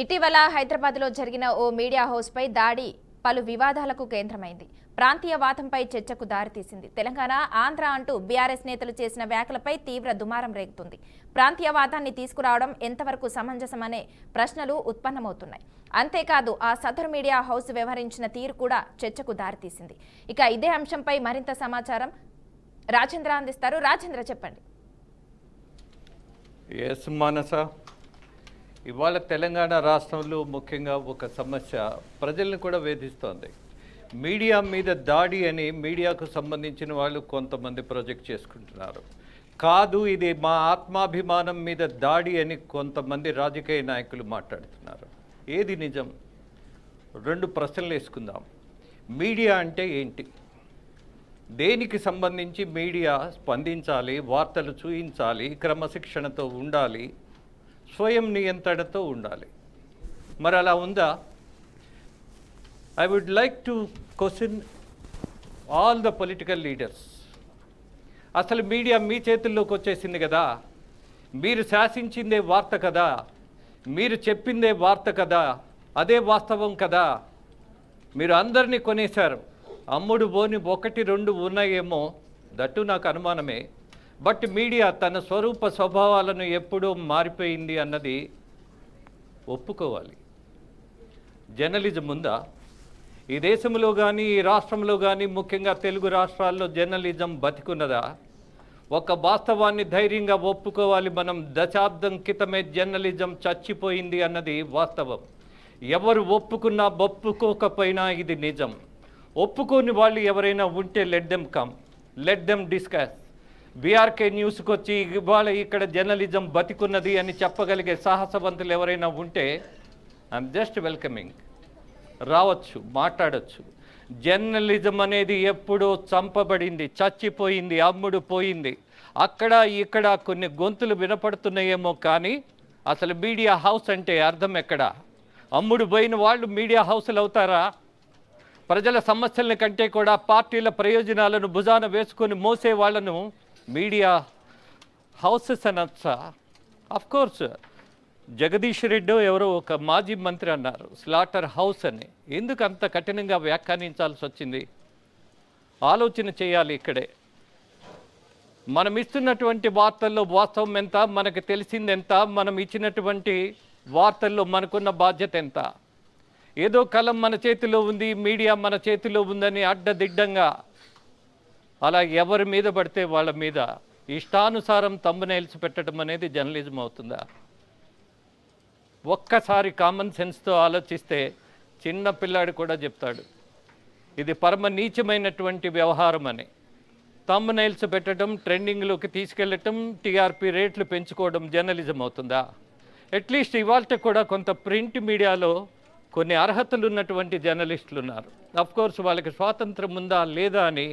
ఇటీవల హైదరాబాద్లో జరిగిన ఓ మీడియా హౌస్పై దాడి పలు వివాదాలకు కేంద్రమైంది. ప్రాంతీయవాదంపై చర్చకు దారితీసింది. తెలంగాణ, ఆంధ్ర అంటూ బీఆర్ఎస్ నేతలు చేసిన వ్యాఖ్యలపై తీవ్ర దుమారం రేగుతుంది. ప్రాంతీయవాదాన్ని తీసుకురావడం ఎంతవరకు సమంజసమనే ప్రశ్నలు ఉత్పన్నమవుతున్నాయి. అంతేకాదు ఆ సదరు మీడియా హౌస్ వ్యవహరించిన తీరు కూడా చర్చకు దారితీసింది. ఇక ఇదే అంశంపై మరింత సమాచారం రాజేంద్ర అందిస్తారు. రాజేంద్ర, చెప్పండి. ఇవాళ తెలంగాణ రాష్ట్రంలో ముఖ్యంగా ఒక సమస్య ప్రజలను కూడా వేధిస్తోంది. మీడియా మీద దాడి అని మీడియాకు సంబంధించిన వాళ్ళు కొంతమంది ప్రొజెక్ట్ చేసుకుంటున్నారు. కాదు, ఇది మా ఆత్మాభిమానం మీద దాడి అని కొంతమంది రాజకీయ నాయకులు మాట్లాడుతున్నారు. ఏది నిజం? రెండు ప్రశ్నలు వేసుకుందాం. మీడియా అంటే ఏంటి? దేనికి సంబంధించి మీడియా స్పందించాలి, వార్తలు చూయించాలి, క్రమశిక్షణతో ఉండాలి, స్వయం నియంత్రణతో ఉండాలి. మరి అలా ఉందా? I would like to question all the political leaders. అసలు మీడియా మీ చేతుల్లోకి వచ్చేసింది కదా, మీరు శాసించిందే వార్త కదా, మీరు చెప్పిందే వార్త కదా, అదే వాస్తవం కదా. మీరు అందరినీ కొనేశారు. అమ్ముడు పోని 1-2 ఉన్నాయేమో, దట్టు నాకు అనుమానమే. బట్ మీడియా తన స్వరూప స్వభావాలను ఎప్పుడూ మారిపోయింది అన్నది ఒప్పుకోవాలి. జర్నలిజం ఉందా? ఈ దేశంలో కానీ ఈ రాష్ట్రంలో కానీ ముఖ్యంగా తెలుగు రాష్ట్రాల్లో జర్నలిజం బతికున్నదా? ఒక వాస్తవాన్ని ధైర్యంగా ఒప్పుకోవాలి. మనం దశాబ్దం క్రితమే జర్నలిజం చచ్చిపోయింది అన్నది వాస్తవం. ఎవరు ఒప్పుకున్నా ఒప్పుకోకపోయినా ఇది నిజం. ఒప్పుకోని వాళ్ళు ఎవరైనా ఉంటే let them come, let them discuss. BRK న్యూస్కి వచ్చి ఇవాళ ఇక్కడ జర్నలిజం బతికున్నది అని చెప్పగలిగే సాహసవంతులు ఎవరైనా ఉంటే ఐఎమ్ జస్ట్ వెల్కమింగ్. రావచ్చు, మాట్లాడచ్చు. జర్నలిజం అనేది ఎప్పుడో చంపబడింది, చచ్చిపోయింది, అమ్ముడు పోయింది. అక్కడ ఇక్కడ కొన్ని గొంతులు వినపడుతున్నాయేమో కానీ అసలు మీడియా హౌస్ అంటే అర్థం ఎక్కడ? అమ్ముడు పోయిన వాళ్ళు మీడియా హౌస్లు అవుతారా? ప్రజల సమస్యల కంటే కూడా పార్టీల ప్రయోజనాలను భుజాన వేసుకొని మోసే వాళ్ళను మీడియా హౌసెస్ అనొచ్చా? అఫ్కోర్స్ జగదీష్ రెడ్డి ఎవరో ఒక మాజీ మంత్రి అన్నారు స్లాటర్ హౌస్ అని. ఎందుకు అంత కఠినంగా వ్యాఖ్యానించాల్సి వచ్చింది? ఆలోచన చేయాలి. ఇక్కడే మనం ఇస్తున్నటువంటి వార్తల్లో వాస్తవం ఎంత, మనకు తెలిసింది ఎంత, మనం ఇచ్చినటువంటి వార్తల్లో మనకున్న బాధ్యత ఎంత? ఏదో కలం మన చేతిలో ఉంది, మీడియా మన చేతిలో ఉందని అడ్డదిడ్డంగా అలా ఎవరి మీద పడితే వాళ్ళ మీద ఇష్టానుసారం థంబ్నెయిల్స్ పెట్టడం అనేది జర్నలిజం అవుతుందా? ఒక్కసారి కామన్ సెన్స్తో ఆలోచిస్తే చిన్న పిల్లాడు కూడా చెప్తాడు ఇది పరమ నీచమైనటువంటి వ్యవహారం అని. థంబ్నెయిల్స్ పెట్టడం, ట్రెండింగ్లోకి తీసుకెళ్ళటం, టీఆర్పీ రేట్లు పెంచుకోవడం జర్నలిజం అవుతుందా? అట్లీస్ట్ ఇవాళ కూడా కొంత ప్రింట్ మీడియాలో కొన్ని అర్హతలు ఉన్నటువంటి జర్నలిస్టులు ఉన్నారు. అఫ్కోర్స్ వాళ్ళకి స్వాతంత్రం ఉందా లేదా అని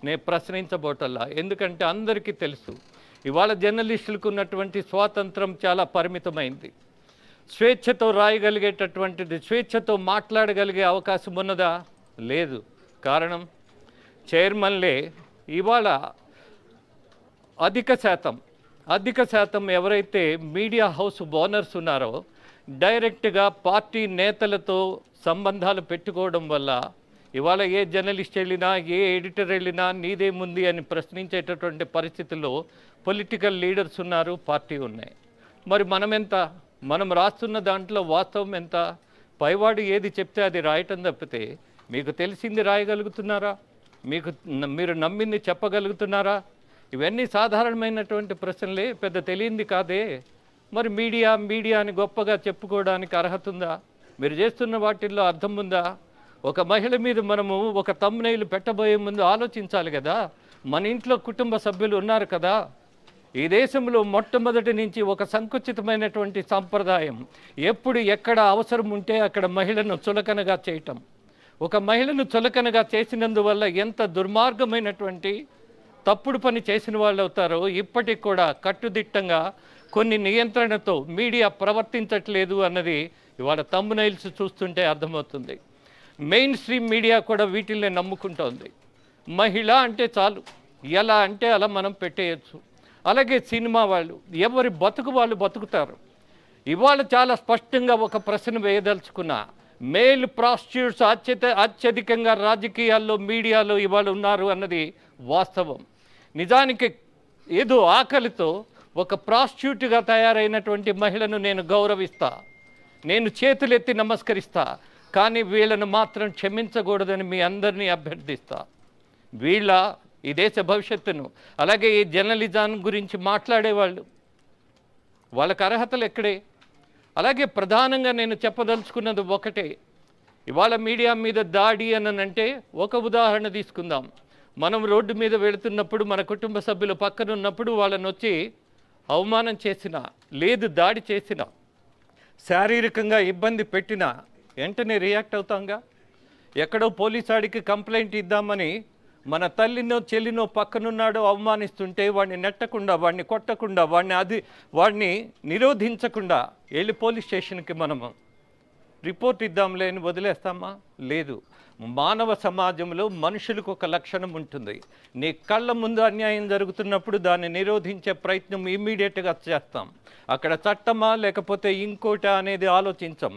నేను ప్రశ్నించబోటల్లా. ఎందుకంటే అందరికీ తెలుసు ఇవాళ జర్నలిస్టులకు ఉన్నటువంటి స్వాతంత్రం చాలా పరిమితమైంది. స్వేచ్ఛతో రాయగలిగేటటువంటిది, స్వేచ్ఛతో మాట్లాడగలిగే అవకాశం ఉన్నదా? లేదు. కారణం చైర్మన్లే ఇవాళ అధిక శాతం ఎవరైతే మీడియా హౌస్ ఓనర్స్ ఉన్నారో డైరెక్ట్గా పార్టీ నేతలతో సంబంధాలు పెట్టుకోవడం వల్ల ఇవాళ ఏ జర్నలిస్ట్ వెళ్ళినా, ఏ ఎడిటర్ వెళ్ళినా నీదేముంది అని ప్రశ్నించేటటువంటి పరిస్థితుల్లో పొలిటికల్ లీడర్స్ ఉన్నారు, పార్టీ ఉన్నాయి. మరి మనం రాస్తున్న దాంట్లో వాస్తవం ఎంత? పైవాడు ఏది చెప్తే అది రాయటం తప్పితే మీకు తెలిసింది రాయగలుగుతున్నారా? మీరు నమ్మింది చెప్పగలుగుతున్నారా? ఇవన్నీ సాధారణమైనటువంటి ప్రశ్నలే, పెద్ద తెలియంది కాదే. మరి మీడియా అని గొప్పగా చెప్పుకోవడానికి అర్హత ఉందా? మీరు చేస్తున్న వాటిల్లో అర్థం ఉందా? ఒక మహిళ మీద మనము ఒక థంబ్నెయిల్ పెట్టబోయే ముందు ఆలోచించాలి కదా. మన ఇంట్లో కుటుంబ సభ్యులు ఉన్నారు కదా. ఈ దేశంలో మొట్టమొదటి నుంచి ఒక సంకుచితమైనటువంటి సంప్రదాయం, ఎప్పుడు ఎక్కడ అవసరం ఉంటే అక్కడ మహిళను చులకనగా చేయటం. ఒక మహిళను చులకనగా చేసినందువల్ల ఎంత దుర్మార్గమైనటువంటి తప్పుడు పని చేసిన వాళ్ళు అవుతారో ఇప్పటికి కూడా కట్టుదిట్టంగా కొన్ని నియంత్రణతో మీడియా ప్రవర్తించట్లేదు అన్నది ఇవాళ థంబ్నెయిల్స్ చూస్తుంటే అర్థమవుతుంది. మెయిన్ స్ట్రీమ్ మీడియా కూడా వీటిల్ని నమ్ముకుంటోంది. మహిళ అంటే చాలు, ఎలా అంటే అలా మనం పెట్టేయచ్చు. అలాగే సినిమా వాళ్ళు ఎవరి బతుకు వాళ్ళు బతుకుతారు. ఇవాళ చాలా స్పష్టంగా ఒక ప్రశ్న వేయదలుచుకున్నా. మేల్ ప్రాస్టిట్యూట్స్ అత్యధికంగా రాజకీయాల్లో మీడియాలో ఇవాళ ఉన్నారు అన్నది వాస్తవం. నిజానికి ఏదో ఆకలితో ఒక ప్రాస్టిట్యూట్గా తయారైనటువంటి మహిళను నేను గౌరవిస్తా, నేను చేతులెత్తి నమస్కరిస్తా. కానీ వీళ్ళను మాత్రం క్షమించకూడదని మీ అందరినీ అభ్యర్థిస్తా. వీళ్ళ ఈ దేశ భవిష్యత్తును, అలాగే ఈ జర్నలిజం గురించి మాట్లాడేవాళ్ళు, వాళ్ళకి అర్హతలు ఎక్కడే? అలాగే ప్రధానంగా నేను చెప్పదలుచుకున్నది ఒకటే. ఇవాళ మీడియా మీద దాడి అనంటే ఒక ఉదాహరణ తీసుకుందాం. మనం రోడ్డు మీద వెళుతున్నప్పుడు మన కుటుంబ సభ్యులు పక్కన ఉన్నప్పుడు వాళ్ళని వచ్చి అవమానం చేసినా, లేదు దాడి చేసినా, శారీరకంగా ఇబ్బంది పెట్టినా వెంటనే రియాక్ట్ అవుతాంగా. ఎక్కడో పోలీసాడికి కంప్లైంట్ ఇద్దామని మన తల్లినో చెల్లినో పక్కనున్నాడో అవమానిస్తుంటే వాడిని నెట్టకుండా, వాడిని కొట్టకుండా, వాడిని నిరోధించకుండా వెళ్ళి పోలీస్ స్టేషన్కి మనము రిపోర్ట్ ఇద్దాంలే అని వదిలేస్తామా? లేదు. మానవ సమాజంలో మనుషులకు ఒక లక్షణం ఉంటుంది. నీ కళ్ళ ముందు అన్యాయం జరుగుతున్నప్పుడు దాన్ని నిరోధించే ప్రయత్నం ఇమ్మీడియట్గా చేస్తాం. అక్కడ చట్టమా లేకపోతే ఇంకోట అనేది ఆలోచించం.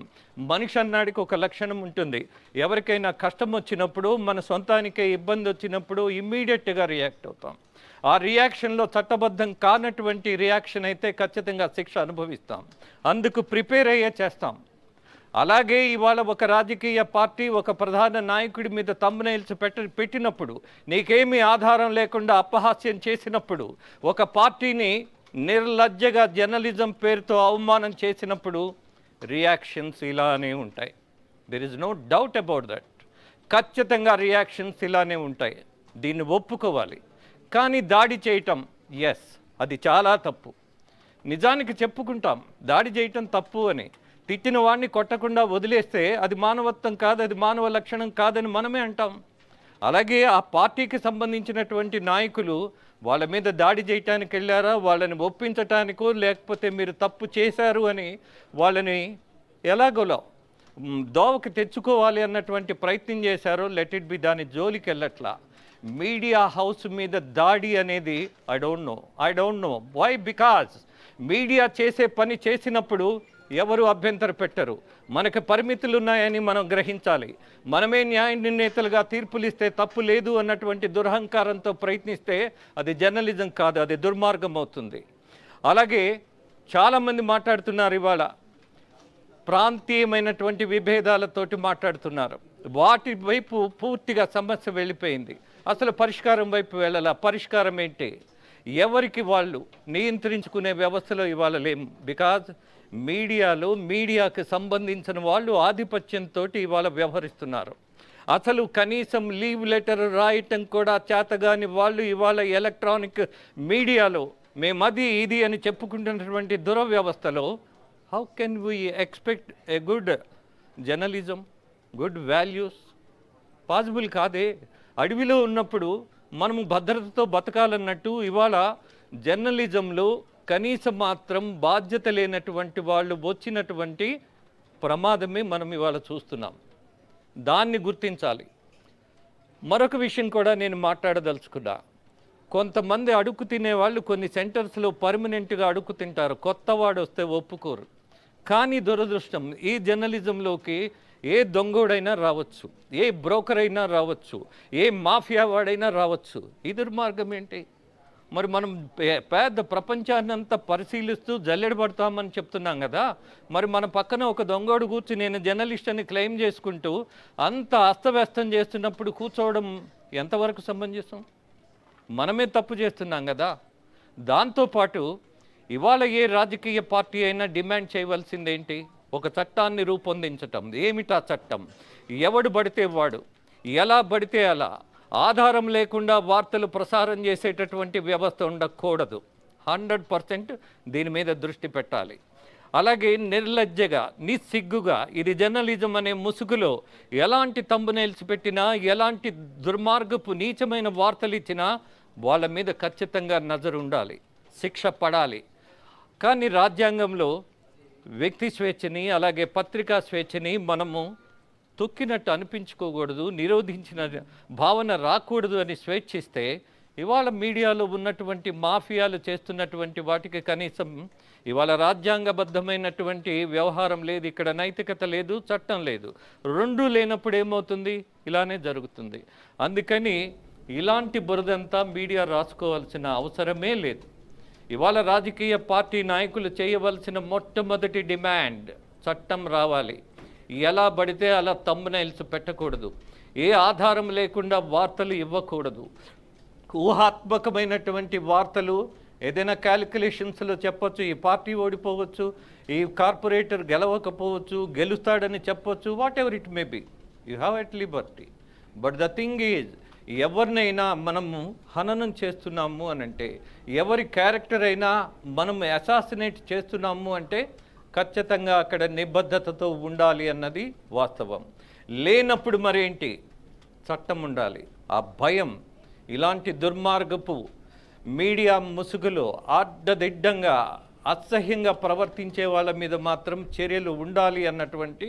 మనిషి అన్నాడికి ఒక లక్షణం ఉంటుంది. ఎవరికైనా కష్టం వచ్చినప్పుడు, మన సొంతానికే ఇబ్బంది వచ్చినప్పుడు ఇమ్మీడియట్గా రియాక్ట్ అవుతాం. ఆ రియాక్షన్లో చట్టబద్ధం కానటువంటి రియాక్షన్ అయితే ఖచ్చితంగా శిక్ష అనుభవిస్తాం. అందుకు ప్రిపేర్ అయ్యే చేస్తాం. అలాగే ఇవాళ ఒక రాజకీయ పార్టీ ఒక ప్రధాన నాయకుడి మీద థంబ్నెయిల్స్ పెట్టినప్పుడు, నీకేమీ ఆధారం లేకుండా అపహాస్యం చేసినప్పుడు, ఒక పార్టీని నిర్లజ్జగా జర్నలిజం పేరుతో అవమానం చేసినప్పుడు రియాక్షన్స్ ఇలానే ఉంటాయి. There is no doubt about that. ఖచ్చితంగా రియాక్షన్స్ ఇలానే ఉంటాయి. దీన్ని ఒప్పుకోవాలి. కానీ దాడి చేయటం, ఎస్, అది చాలా తప్పు. నిజానికి చెప్పుకుంటాం దాడి చేయటం తప్పు అని. తిట్టిన వాడిని కొట్టకుండా వదిలేస్తే అది మానవత్వం కాదు, అది మానవ లక్షణం కాదని మనమే అంటాం. అలాగే ఆ పార్టీకి సంబంధించినటువంటి నాయకులు వాళ్ళ మీద దాడి చేయటానికి వెళ్ళారా, వాళ్ళని ఒప్పించటానికో లేకపోతే మీరు తప్పు చేశారు అని వాళ్ళని ఎలాగోలా దోవకి తెచ్చుకోవాలి అన్నటువంటి ప్రయత్నం చేశారో, లెట్ ఇట్ బి, దాని జోలికి వెళ్ళట్లా. మీడియా హౌస్ మీద దాడి అనేది I don't know why. Because media చేసే పని చేసినప్పుడు ఎవరు అభ్యంతర పెట్టరు. మనకు పరిమితులు ఉన్నాయని మనం గ్రహించాలి. మనమే న్యాయ నిర్ణేతలుగా తీర్పులు ఇస్తే తప్పు లేదు అన్నటువంటి దురహంకారంతో ప్రయత్నిస్తే అది జర్నలిజం కాదు, అది దుర్మార్గం అవుతుంది. అలాగే చాలామంది మాట్లాడుతున్నారు ఇవాళ ప్రాంతీయమైనటువంటి విభేదాలతోటి మాట్లాడుతున్నారు. వాటి వైపు పూర్తిగా సమస్య వెళ్ళిపోయింది. అసలు పరిష్కారం వైపు వెళ్ళాల. పరిష్కారం ఏంటి? ఎవరికి వాళ్ళు నియంత్రించుకునే వ్యవస్థలో ఇవాళ లేం. బికాజ్ మీడియాకు సంబంధించిన వాళ్ళు ఆధిపత్యంతో ఇవాళ వ్యవహరిస్తున్నారు. అసలు కనీసం లీవ్ లెటర్ రాయటం కూడా చేతగాని వాళ్ళు ఇవాళ ఎలక్ట్రానిక్ మీడియాలో మేమది ఇది అని చెప్పుకుంటున్నటువంటి దురవ్యవస్థలో how can we expect a good journalism, good values? Possible కాదే. అడవిలో ఉన్నప్పుడు మనము భద్రతతో బతకాలన్నట్టు ఇవాళ జర్నలిజంలో కనీసం మాత్రం బాధ్యత లేనటువంటి వాళ్ళు వచ్చినటువంటి ప్రమాదమే మనం ఇవాళ చూస్తున్నాం. దాన్ని గుర్తించాలి. మరొక విషయం కూడా నేను మాట్లాడదలుచుకున్నా. కొంతమంది అడుగు తినేవాళ్ళు కొన్ని సెంటర్స్లో పర్మనెంట్గా అడుగు తింటారు. కొత్తవాడు వస్తే ఒప్పుకోరు. కానీ దురదృష్టం, ఈ జర్నలిజంలోకి ఏ దొంగోడైనా రావచ్చు, ఏ బ్రోకర్ అయినా రావచ్చు, ఏ మాఫియా వాడైనా రావచ్చు. ఈ దుర్మార్గం ఏంటి? మరి మనం పెద్ద ప్రపంచాన్ని అంతా పరిశీలిస్తూ జల్లెడ పడతామని చెప్తున్నాం కదా. మరి మన పక్కన ఒక దొంగోడు కూర్చి నేను జర్నలిస్ట్ అని క్లెయిమ్ చేసుకుంటూ అంత అస్తవ్యస్తం చేస్తున్నప్పుడు కూర్చోవడం ఎంతవరకు సమంజసం? మనమే తప్పు చేస్తున్నాం కదా. దాంతోపాటు ఇవాళ ఏ రాజకీయ పార్టీ అయినా డిమాండ్ చేయవలసిందేంటి? ఒక చట్టాన్ని రూపొందించటం. ఏమిటా చట్టం? ఎవడు పడితే వాడు, ఎలా పడితే అలా, ఆధారం లేకుండా వార్తలు ప్రసారం చేసేటటువంటి వ్యవస్థ ఉండకూడదు. 100% దీని మీద దృష్టి పెట్టాలి. అలాగే నిర్లజ్జగా, నిస్సిగ్గుగా ఇది జర్నలిజం అనే ముసుగులో ఎలాంటి థంబ్నెయిల్స్ పెట్టినా, ఎలాంటి దుర్మార్గపు నీచమైన వార్తలు ఇచ్చినా వాళ్ళ మీద ఖచ్చితంగా నజరు ఉండాలి, శిక్ష పడాలి. కానీ రాజ్యాంగంలో వ్యక్తి స్వేచ్ఛని అలాగే పత్రికా స్వేచ్ఛని మనము తొక్కినట్టు అనిపించుకోకూడదు, నిరోధించిన భావన రాకూడదు అని స్వేచ్ఛిస్తే ఇవాళ మీడియాలో ఉన్నటువంటి మాఫియాలు చేస్తున్నటువంటి వాటికి కనీసం ఇవాళ రాజ్యాంగబద్ధమైనటువంటి వ్యవహారం లేదు, ఇక్కడ నైతికత లేదు, చట్టం లేదు. రెండు లేనప్పుడు ఏమవుతుంది? ఇలానే జరుగుతుంది. అందుకని ఇలాంటి బురదంతా మీడియా రాసుకోవాల్సిన అవసరమే లేదు. ఇవాళ రాజకీయ పార్టీ నాయకులు చేయవలసిన మొట్టమొదటి డిమాండ్ చట్టం రావాలి. ఎలా పడితే అలా థంబ్నెయిల్స్ పెట్టకూడదు, ఏ ఆధారం లేకుండా వార్తలు ఇవ్వకూడదు. ఊహాత్మకమైనటువంటి వార్తలు ఏదైనా క్యాలిక్యులేషన్స్లో చెప్పొచ్చు, ఈ పార్టీ ఓడిపోవచ్చు, ఈ కార్పొరేటర్ గెలవకపోవచ్చు, గెలుస్తాడని చెప్పొచ్చు, what ever it may be, you have at Liberty. But the thing is, ఎవరినైనా మనము హననం చేస్తున్నాము అని అంటే, ఎవరి క్యారెక్టర్ అయినా మనం అసాసినేట్ చేస్తున్నాము అంటే ఖచ్చితంగా అక్కడ నిబద్ధతతో ఉండాలి అన్నది వాస్తవం. లేనప్పుడు మరేంటి? చట్టం ఉండాలి. ఆ భయం ఇలాంటి దుర్మార్గపు మీడియా ముసుగులో అడ్డదిడ్డంగా అసహ్యంగా ప్రవర్తించే వాళ్ళ మీద మాత్రం చర్యలు ఉండాలి అన్నటువంటి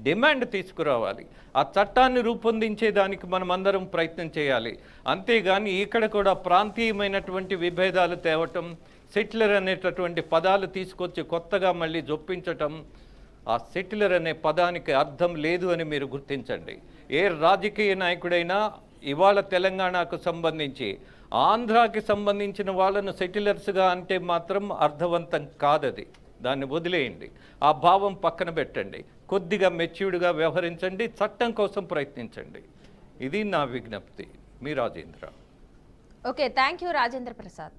డిమాండ్ తీసుకురావాలి. ఆ చట్టాన్ని రూపొందించేదానికి మనం అందరం ప్రయత్నం చేయాలి. అంతేగాని ఇక్కడ కూడా ప్రాంతీయమైనటువంటి విభేదాలు తేవటం, సెటిలర్ అనేటటువంటి పదాలు తీసుకొచ్చి కొత్తగా మళ్ళీ జొప్పించటం, ఆ సెటిలర్ అనే పదానికి అర్థం లేదు అని మీరు గుర్తించండి. ఏ రాజకీయ నాయకుడైనా ఇవాళ తెలంగాణకు సంబంధించి ఆంధ్రాకి సంబంధించిన వాళ్ళను సెటిలర్స్గా అంటే మాత్రం అర్థవంతం కాదది. దాన్ని వదిలేయండి, ఆ భావం పక్కన పెట్టండి, కొద్దిగా మెచ్యూర్డ్గా వ్యవహరించండి, చట్టం కోసం ప్రయత్నించండి. ఇది నా విజ్ఞప్తి. మీ Rajendra. Okay, thank you Rajendra Prasad.